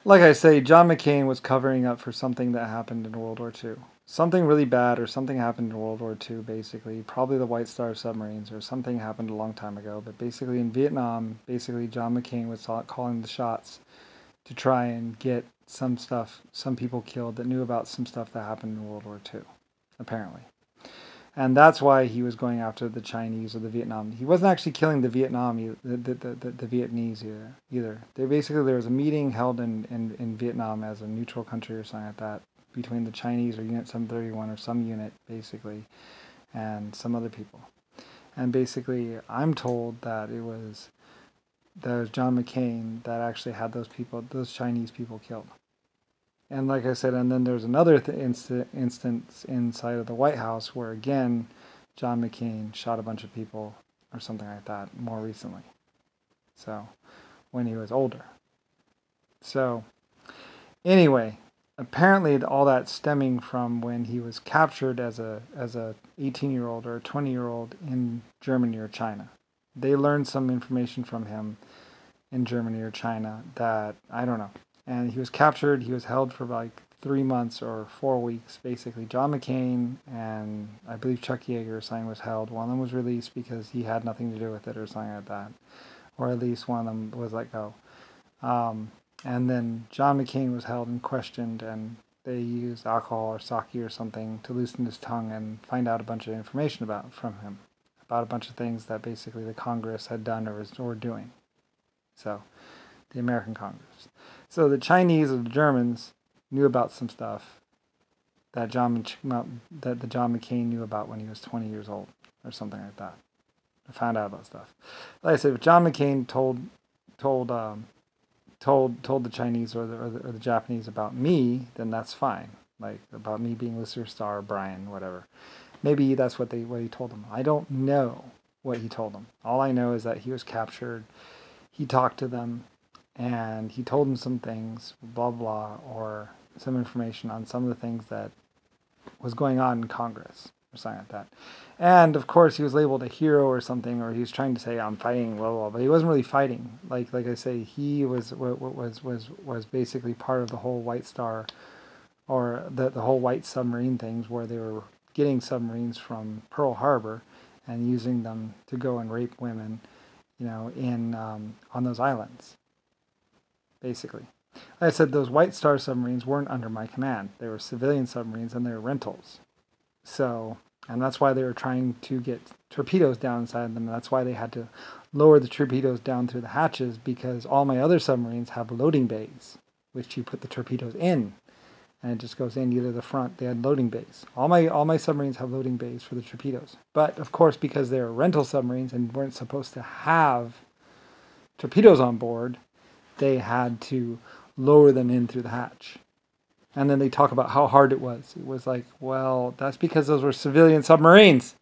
Like I say, John McCain was covering up for something that happened in World War II. Something really bad or something happened in World War II, basically. Probably the White Star submarines or something happened a long time ago. But basically in Vietnam, basically John McCain was calling the shots to try and get some stuff, some people killed that knew about some stuff that happened in World War II, apparently. And that's why he was going after the Chinese or the Vietnam. He wasn't actually killing the Vietnam, the Vietnamese either. There was a meeting held in Vietnam as a neutral country or something like that between the Chinese or Unit 731 or some unit basically and some other people. And basically, I'm told that it was John McCain that actually had those Chinese people killed. And like I said, and then there's another instance inside of the White House where again, John McCain shot a bunch of people or something like that more recently. So when he was older. So anyway, apparently all that stemming from when he was captured as a 18-year-old or a 20-year-old in Germany or China. They learned some information from him in Germany or China that I don't know. And he was captured. He was held for like 3 months or 4 weeks, basically. John McCain and I believe Chuck Yeager or something was held. One of them was released because he had nothing to do with it or something like that, or at least one of them was let go. And then John McCain was held and questioned, and they used alcohol or sake or something to loosen his tongue and find out a bunch of information from him, about a bunch of things that basically the Congress had done or doing. So, the American Congress. So the Chinese or the Germans knew about some stuff that the John McCain knew about when he was 20 years old or something like that. I found out about stuff. Like I said, if John McCain told the Chinese or the Japanese about me, then that's fine. Like about me being Lucifer Star, Brian, whatever. Maybe that's what he told them. I don't know what he told them. All I know is that he was captured. He talked to them, and he told them some things, blah blah, or some information on some of the things that was going on in Congress or something like that. And of course, he was labeled a hero or something, or he was trying to say I'm fighting, blah blah, but he wasn't really fighting. Like I say, he was basically part of the whole White Star, or the whole White Submarine things, where they were getting submarines from Pearl Harbor and using them to go and rape women, in on those islands, basically. Like I said, those White Star submarines weren't under my command. They were civilian submarines and they were rentals. So, and that's why they were trying to get torpedoes down inside them. And that's why they had to lower the torpedoes down through the hatches, because all my other submarines have loading bays, which you put the torpedoes in. And it just goes in either the front. They had loading bays. All my submarines have loading bays for the torpedoes. But of course, because they were rental submarines and weren't supposed to have torpedoes on board, they had to lower them in through the hatch. And then they talk about how hard it was. It was like, well, that's because those were civilian submarines.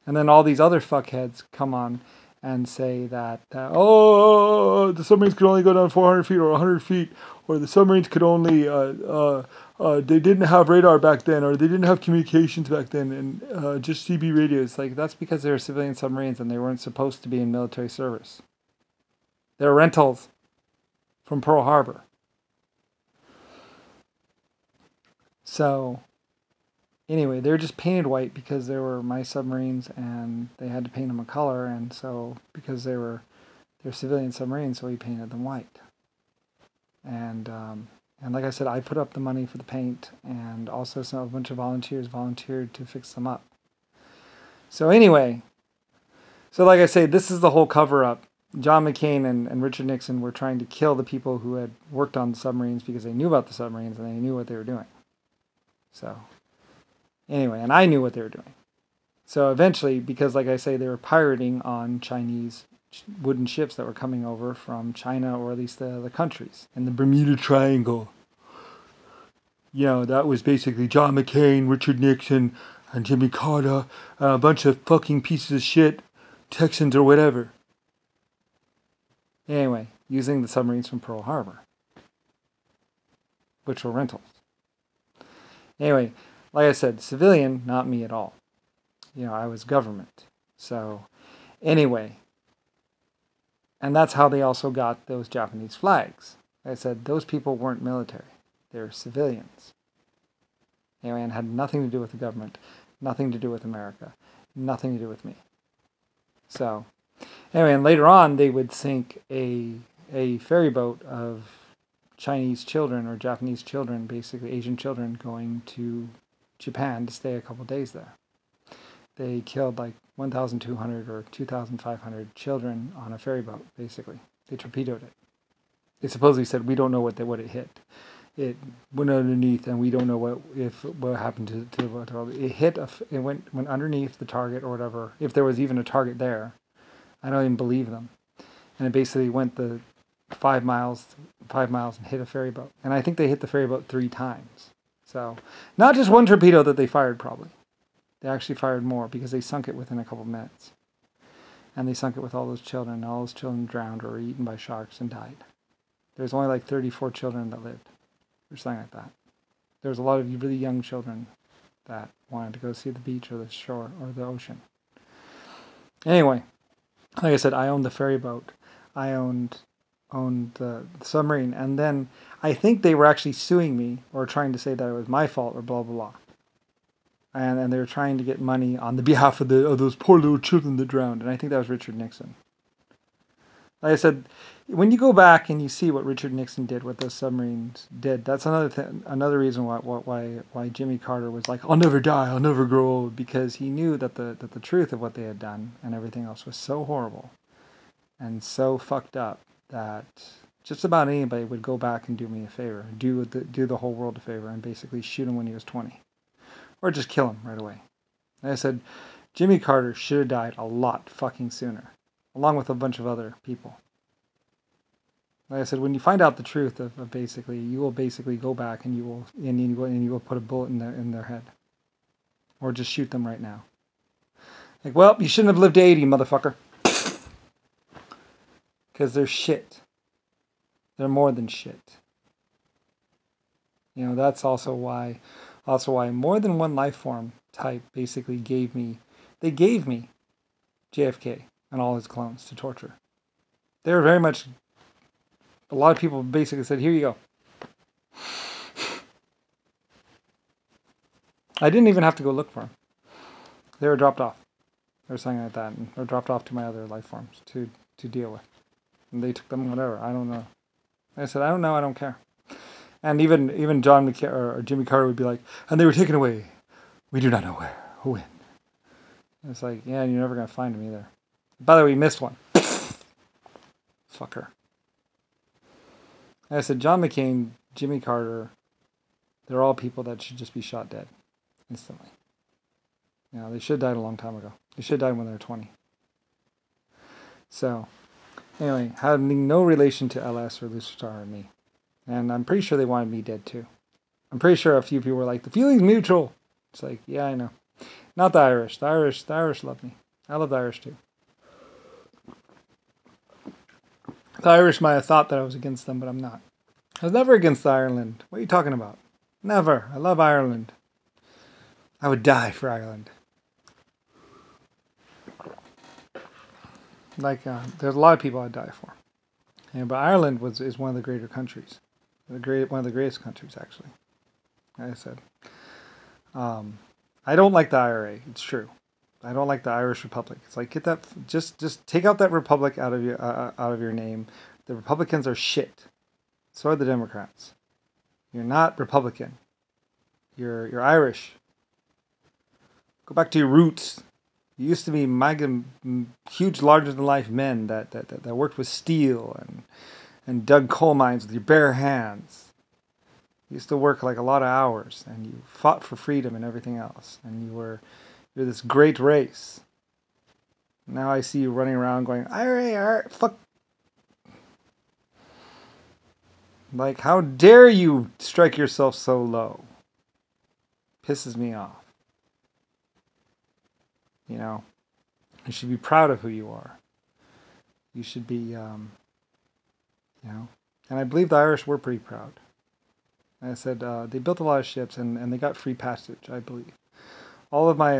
And then all these other fuckheads come on and say that the submarines could only go down 400 feet or 100 feet, or the submarines could only, they didn't have radar back then, or they didn't have communications back then, and just CB radios. Like, that's because they were civilian submarines and they weren't supposed to be in military service. They're rentals from Pearl Harbor. So, anyway, they were just painted white because they were my submarines and they had to paint them a color, and so because they're civilian submarines, so we painted them white. And like I said, I put up the money for the paint, and also a bunch of volunteers volunteered to fix them up. So anyway, so like I say, this is the whole cover-up. John McCain and Richard Nixon were trying to kill the people who had worked on the submarines because they knew about the submarines and they knew what they were doing. So anyway, and I knew what they were doing. So eventually, because like I say, they were pirating on Chinese wooden ships that were coming over from China, or at least the other countries, in the Bermuda Triangle. That was basically John McCain, Richard Nixon, and Jimmy Carter, and a bunch of fucking pieces of shit, Texans or whatever. Anyway, using the submarines from Pearl Harbor, which were rentals. Anyway, like I said, civilian, not me at all. I was government. So, anyway, And that's how they also got those Japanese flags. Like I said, those people weren't military. They were civilians. Anyway, and had nothing to do with the government, nothing to do with America, nothing to do with me. So, anyway, and later on, they would sink a ferry boat of Chinese children or Japanese children, basically Asian children, going to Japan to stay a couple days there. They killed like 1,200 or 2,500 children on a ferry boat, basically. They torpedoed it. They supposedly said, we don't know what it hit. It went underneath, and we don't know what happened to it. It went underneath the target or whatever, if there was even a target there. I don't even believe them. And it basically went the 5 miles and hit a ferry boat. And I think they hit the ferry boat 3 times. So, not just one torpedo that they fired, probably. They actually fired more because they sunk it within a couple minutes. And they sunk it with all those children. And all those children drowned or were eaten by sharks and died. There's only like 34 children that lived. Or something like that. There was a lot of really young children that wanted to go see the beach or the shore or the ocean. Anyway, like I said, I owned the ferry boat. I owned the submarine. And then I think they were actually suing me or trying to say that it was my fault or blah, blah, blah. And they were trying to get money on the behalf of those poor little children that drowned. And I think that was Richard Nixon. Like I said, when you go back and you see what Richard Nixon did, what those submarines did, that's another reason why Jimmy Carter was like, I'll never die, I'll never grow old, because he knew that the truth of what they had done and everything else was so horrible and so fucked up that just about anybody would go back and do me a favor, do the whole world a favor, and basically shoot him when he was 20, or just kill him right away. Like I said, Jimmy Carter should have died a lot fucking sooner, along with a bunch of other people. Like I said, when you find out the truth of basically, you will basically go back and you will put a bullet in their head, or just shoot them right now. Like, well, you shouldn't have lived to 80, motherfucker, because they're shit. They're more than shit. You know, that's also why more than one life form type basically gave me JFK and all his clones to torture. They were very much, a lot of people basically said, here you go. I didn't even have to go look for them. They were dropped off. Or something like that. Or dropped off to my other life forms to deal with. And they took them, whatever. I don't know. I said, I don't know, I don't care. And even John McCain or Jimmy Carter would be like, and they were taken away. We do not know where or when. And it's like, yeah, you're never going to find them either. By the way, you missed one. Fucker. And I said, John McCain, Jimmy Carter, they're all people that should just be shot dead instantly. You know, they should have died a long time ago. They should have died when they were 20. So, anyway, having no relation to LS or Lusifer or me. And I'm pretty sure they wanted me dead too. I'm pretty sure a few people were like, the feeling's mutual. It's like, yeah, I know. Not the Irish. The Irish love me. I love the Irish too. The Irish might have thought that I was against them, but I'm not. I was never against Ireland. What are you talking about? Never. I love Ireland. I would die for Ireland. Like, there's a lot of people I'd die for. Yeah, but Ireland is one of the greater countries. One of the greatest countries, actually. Like I said. I don't like the IRA. It's true. I don't like the Irish Republic. It's like, get that, just take out that Republic out of your name. The Republicans are shit. So are the Democrats. You're not Republican. You're Irish. Go back to your roots. You used to be huge, larger-than-life men that worked with steel and dug coal mines with your bare hands. You used to work like a lot of hours, and you fought for freedom and everything else. And you're this great race. Now I see you running around going, IRA, fuck. Like, how dare you strike yourself so low? Pisses me off. You know, you should be proud of who you are. You should be, you know, and I believe the Irish were pretty proud. I said they built a lot of ships and they got free passage, I believe. All of my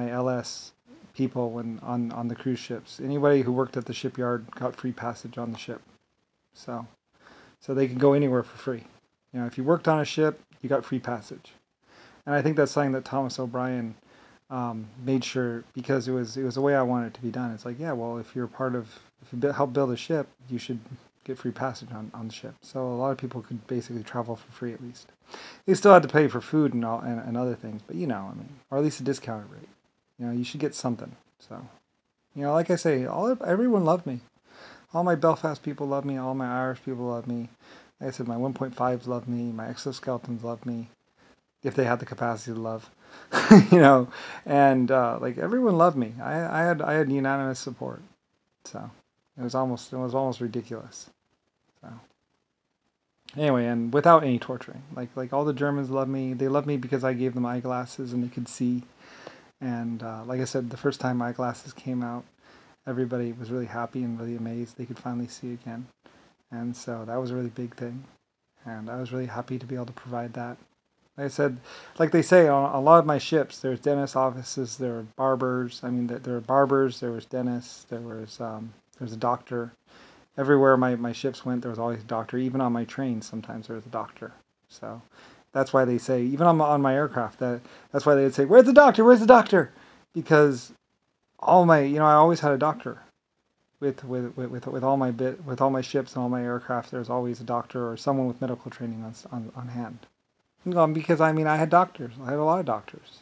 LS people when on the cruise ships. Anybody who worked at the shipyard got free passage on the ship. So they could go anywhere for free. You know, if you worked on a ship, you got free passage. And I think that's something that Thomas O'Brien made sure, because it was the way I wanted it to be done. It's like, yeah, well, if you help build a ship, you should get free passage on the ship. So a lot of people could basically travel for free at least. They still had to pay for food and other things, but you know, I mean, or at least a discounted rate. You know, you should get something. So, you know, like I say, everyone loved me. All my Belfast people love me. All my Irish people love me. Like I said, my 1.5s love me. My exoskeletons love me, if they had the capacity to love. You know, and like everyone loved me. I had unanimous support. So it was almost ridiculous. So anyway, and without any torturing. Like all the Germans loved me. They loved me because I gave them eyeglasses and they could see. And like I said, the first time eyeglasses came out, everybody was really happy and really amazed they could finally see again. And so that was a really big thing. And I was really happy to be able to provide that. Like I said, like they say on a lot of my ships, there's dentist offices, there are barbers. I mean, there were barbers, there was dentists, there was a doctor. Everywhere my ships went, there was always a doctor. Even on my trains, sometimes there was a doctor. So that's why they say, even on my aircraft, that's why they would say, "Where's the doctor? Where's the doctor?" Because all my, you know, I always had a doctor with all my ships and all my aircraft. There's always a doctor or someone with medical training on hand. Because I mean, I had doctors. I had a lot of doctors.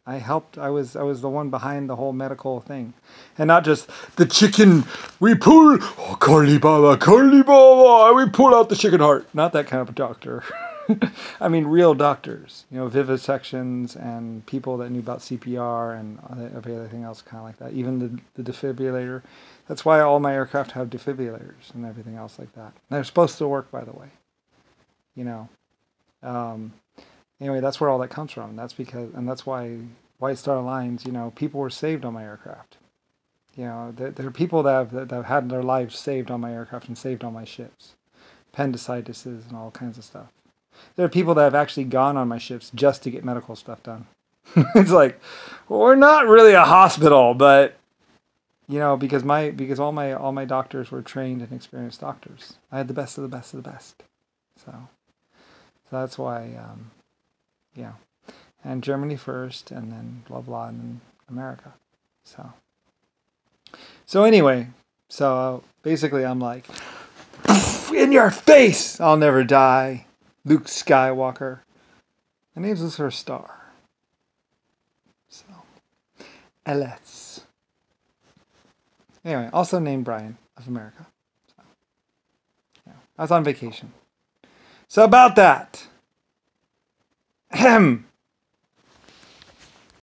I helped. I was the one behind the whole medical thing, and not just the chicken. We pull, oh, curly baba, we pull out the chicken heart. Not that kind of a doctor. I mean, real doctors. You know, vivisections and people that knew about CPR and everything else, kind of like that. Even the defibrillator. That's why all my aircraft have defibrillators and everything else like that. And they're supposed to work, by the way. You know. Anyway, that's where all that comes from. That's why White Star Lines, you know, people were saved on my aircraft. You know, there are people that have had their lives saved on my aircraft and saved on my ships. Appendicitis and all kinds of stuff. There are people that have actually gone on my ships just to get medical stuff done. It's like, well, we're not really a hospital, but you know, because all my doctors were trained and experienced doctors. I had the best of the best of the best. So that's why, yeah. And Germany first, and then blah blah, and then America. So anyway, so basically I'm like, in your face, I'll never die. Luke Skywalker. My name's Lusifer Star. So, Elise. Anyway, also named Brian of America. So, yeah, I was on vacation. So about that. Ahem.